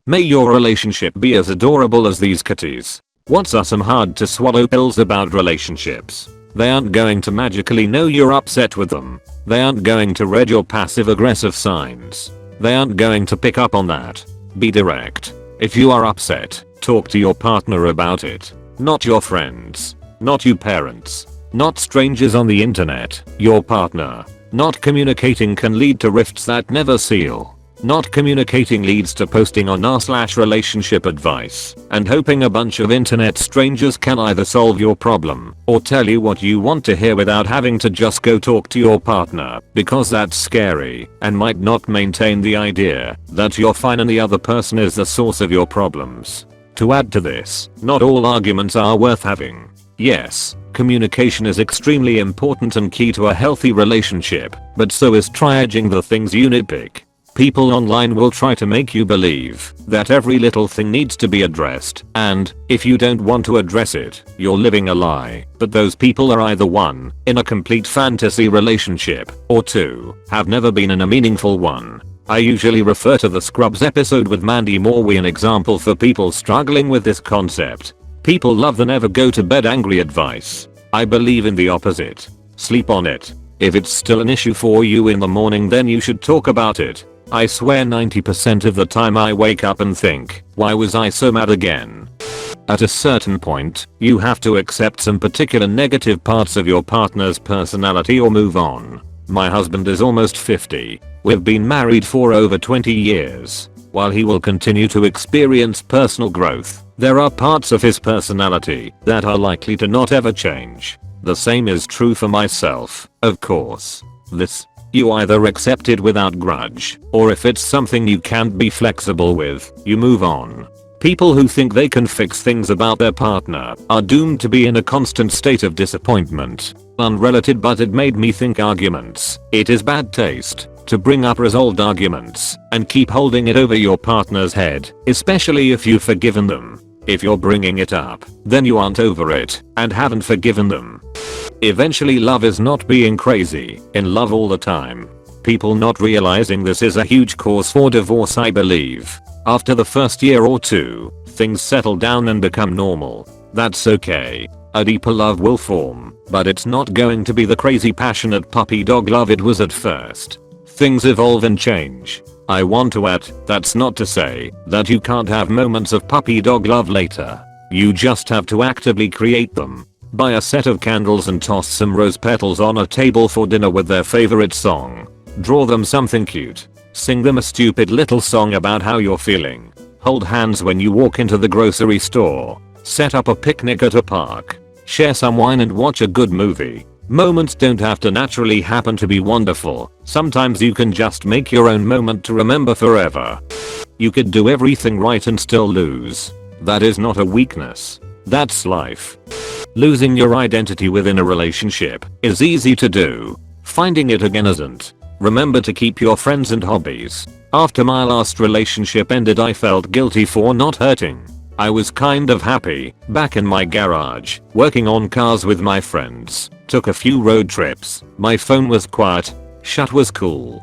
May your relationship be as adorable as these kitties. What's are some hard to swallow pills about relationships? They aren't going to magically know you're upset with them. They aren't going to read your passive aggressive signs. They aren't going to pick up on that. Be direct. If you are upset, talk to your partner about it. Not your friends. Not you parents. Not strangers on the internet. Your partner. Not communicating can lead to rifts that never seal. Not communicating leads to posting on r/relationship advice and hoping a bunch of internet strangers can either solve your problem or tell you what you want to hear without having to just go talk to your partner, because that's scary and might not maintain the idea that you're fine and the other person is the source of your problems. To add to this, not all arguments are worth having. Yes, communication is extremely important and key to a healthy relationship, but so is triaging the things you nitpick. People online will try to make you believe that every little thing needs to be addressed, and if you don't want to address it, you're living a lie. But those people are either 1, in a complete fantasy relationship, or 2, have never been in a meaningful one. I usually refer to the Scrubs episode with Mandy Moore as an example for people struggling with this concept. People love the never go to bed angry advice. I believe in the opposite. Sleep on it. If it's still an issue for you in the morning, then you should talk about it. I swear 90% of the time I wake up and think, why was I so mad again? At a certain point, you have to accept some particular negative parts of your partner's personality or move on. My husband is almost 50. We've been married for over 20 years. While he will continue to experience personal growth, there are parts of his personality that are likely to not ever change. The same is true for myself, of course. You either accept it without grudge, or if it's something you can't be flexible with, you move on. People who think they can fix things about their partner are doomed to be in a constant state of disappointment. Unrelated, but it made me think arguments. It is bad taste to bring up resolved arguments and keep holding it over your partner's head, especially if you've forgiven them. If you're bringing it up, then you aren't over it and haven't forgiven them. Eventually, love is not being crazy in love all the time. People not realizing this is a huge cause for divorce, I believe. After the first year or two, things settle down and become normal. That's okay. A deeper love will form, but it's not going to be the crazy passionate puppy dog love it was at first. Things evolve and change. I want to add, that's not to say that you can't have moments of puppy dog love later. You just have to actively create them. Buy a set of candles and toss some rose petals on a table for dinner with their favorite song. Draw them something cute. Sing them a stupid little song about how you're feeling. Hold hands when you walk into the grocery store. Set up a picnic at a park. Share some wine and watch a good movie. Moments don't have to naturally happen to be wonderful. Sometimes you can just make your own moment to remember forever. You could do everything right and still lose. That is not a weakness. That's life. Losing your identity within a relationship is easy to do. Finding it again isn't. Remember to keep your friends and hobbies. After my last relationship ended, I felt guilty for not hurting. I was kind of happy, back in my garage, working on cars with my friends. Took a few road trips. My phone was quiet. Shut was cool.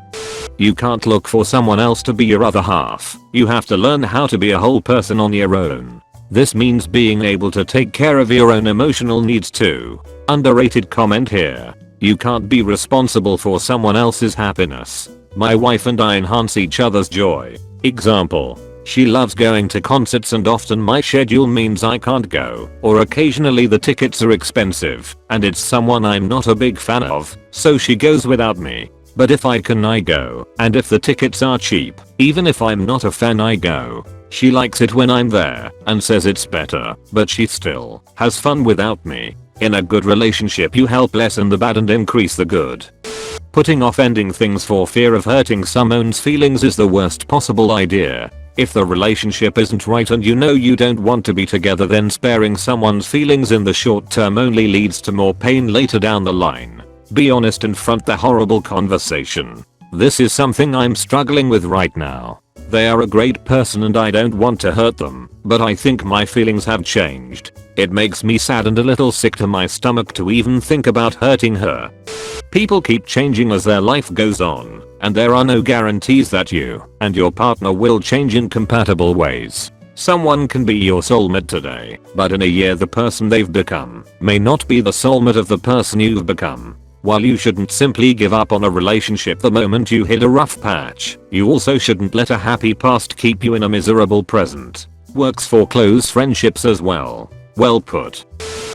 You can't look for someone else to be your other half. You have to learn how to be a whole person on your own. This means being able to take care of your own emotional needs too. Underrated comment here. You can't be responsible for someone else's happiness. My wife and I enhance each other's joy. Example. She loves going to concerts and often my schedule means I can't go, or occasionally the tickets are expensive and it's someone I'm not a big fan of, so she goes without me. But if I can, I go, and if the tickets are cheap, even if I'm not a fan, I go. She likes it when I'm there and says it's better, but she still has fun without me. In a good relationship, you help lessen the bad and increase the good. Putting off ending things for fear of hurting someone's feelings is the worst possible idea. If the relationship isn't right and you know you don't want to be together, then sparing someone's feelings in the short term only leads to more pain later down the line. Be honest and front the horrible conversation. This is something I'm struggling with right now. They are a great person and I don't want to hurt them, but I think my feelings have changed. It makes me sad and a little sick to my stomach to even think about hurting her. People keep changing as their life goes on, and there are no guarantees that you and your partner will change in compatible ways. Someone can be your soulmate today, but in a year the person they've become may not be the soulmate of the person you've become. While you shouldn't simply give up on a relationship the moment you hit a rough patch, you also shouldn't let a happy past keep you in a miserable present. Works for close friendships as well. Well put.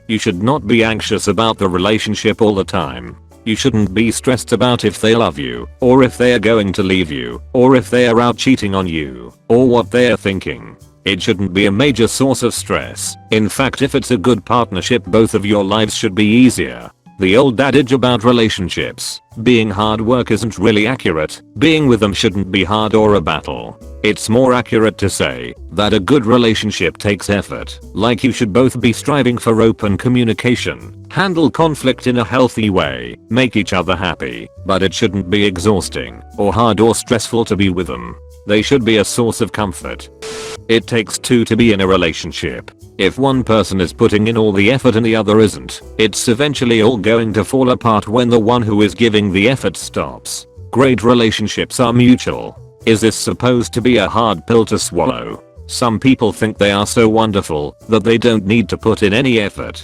You should not be anxious about the relationship all the time. You shouldn't be stressed about if they love you, or if they are going to leave you, or if they are out cheating on you, or what they are thinking. It shouldn't be a major source of stress. In fact, if it's a good partnership, both of your lives should be easier. The old adage about relationships being hard work isn't really accurate. Being with them shouldn't be hard or a battle. It's more accurate to say that a good relationship takes effort. Like you should both be striving for open communication, handle conflict in a healthy way, make each other happy, but it shouldn't be exhausting or hard or stressful to be with them. They should be a source of comfort. It takes two to be in a relationship. If one person is putting in all the effort and the other isn't, it's eventually all going to fall apart when the one who is giving the effort stops. Great relationships are mutual. Is this supposed to be a hard pill to swallow? Some people think they are so wonderful that they don't need to put in any effort.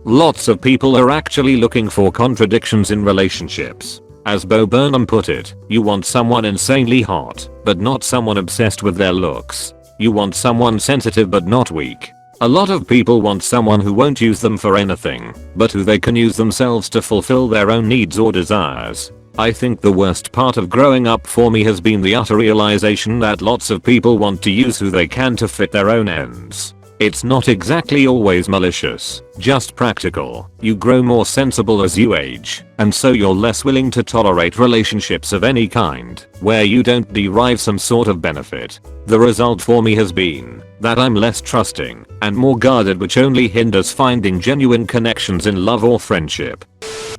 Lots of people are actually looking for contradictions in relationships. As Bo Burnham put it, you want someone insanely hot, but not someone obsessed with their looks. You want someone sensitive but not weak. A lot of people want someone who won't use them for anything, but who they can use themselves to fulfill their own needs or desires. I think the worst part of growing up for me has been the utter realization that lots of people want to use who they can to fit their own ends. It's not exactly always malicious, just practical. You grow more sensible as you age, and so you're less willing to tolerate relationships of any kind where you don't derive some sort of benefit. The result for me has been that I'm less trusting and more guarded, which only hinders finding genuine connections in love or friendship.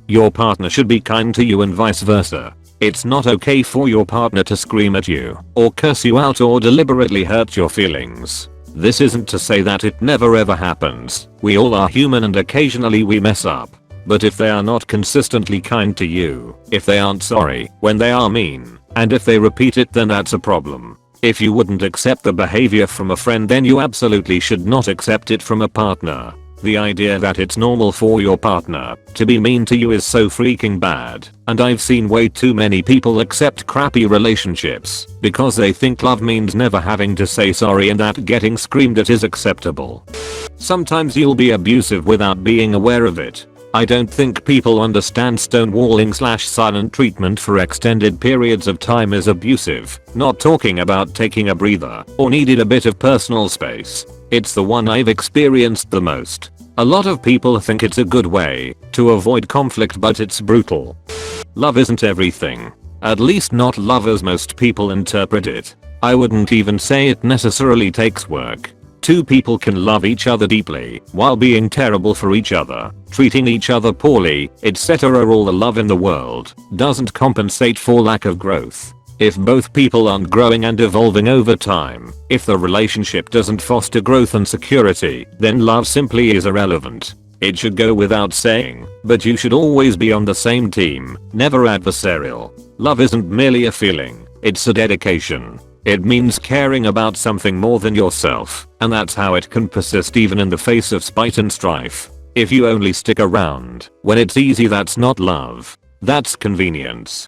Your partner should be kind to you and vice versa. It's not okay for your partner to scream at you, or curse you out, or deliberately hurt your feelings. This isn't to say that it never ever happens. We all are human and occasionally we mess up. But if they are not consistently kind to you, if they aren't sorry when they are mean, and if they repeat it, then that's a problem. If you wouldn't accept the behavior from a friend, then you absolutely should not accept it from a partner. The idea that it's normal for your partner to be mean to you is so freaking bad, and I've seen way too many people accept crappy relationships because they think love means never having to say sorry and that getting screamed at is acceptable. Sometimes you'll be abusive without being aware of it. I don't think people understand stonewalling/silent treatment for extended periods of time is abusive. Not talking about taking a breather or needed a bit of personal space. It's the one I've experienced the most. A lot of people think it's a good way to avoid conflict, but it's brutal. Love isn't everything. At least not love as most people interpret it. I wouldn't even say it necessarily takes work. Two people can love each other deeply while being terrible for each other, treating each other poorly, etc. All the love in the world doesn't compensate for lack of growth. If both people aren't growing and evolving over time, if the relationship doesn't foster growth and security, then love simply is irrelevant. It should go without saying, but you should always be on the same team, never adversarial. Love isn't merely a feeling, it's a dedication. It means caring about something more than yourself, and that's how it can persist even in the face of spite and strife. If you only stick around when it's easy, that's not love. That's convenience.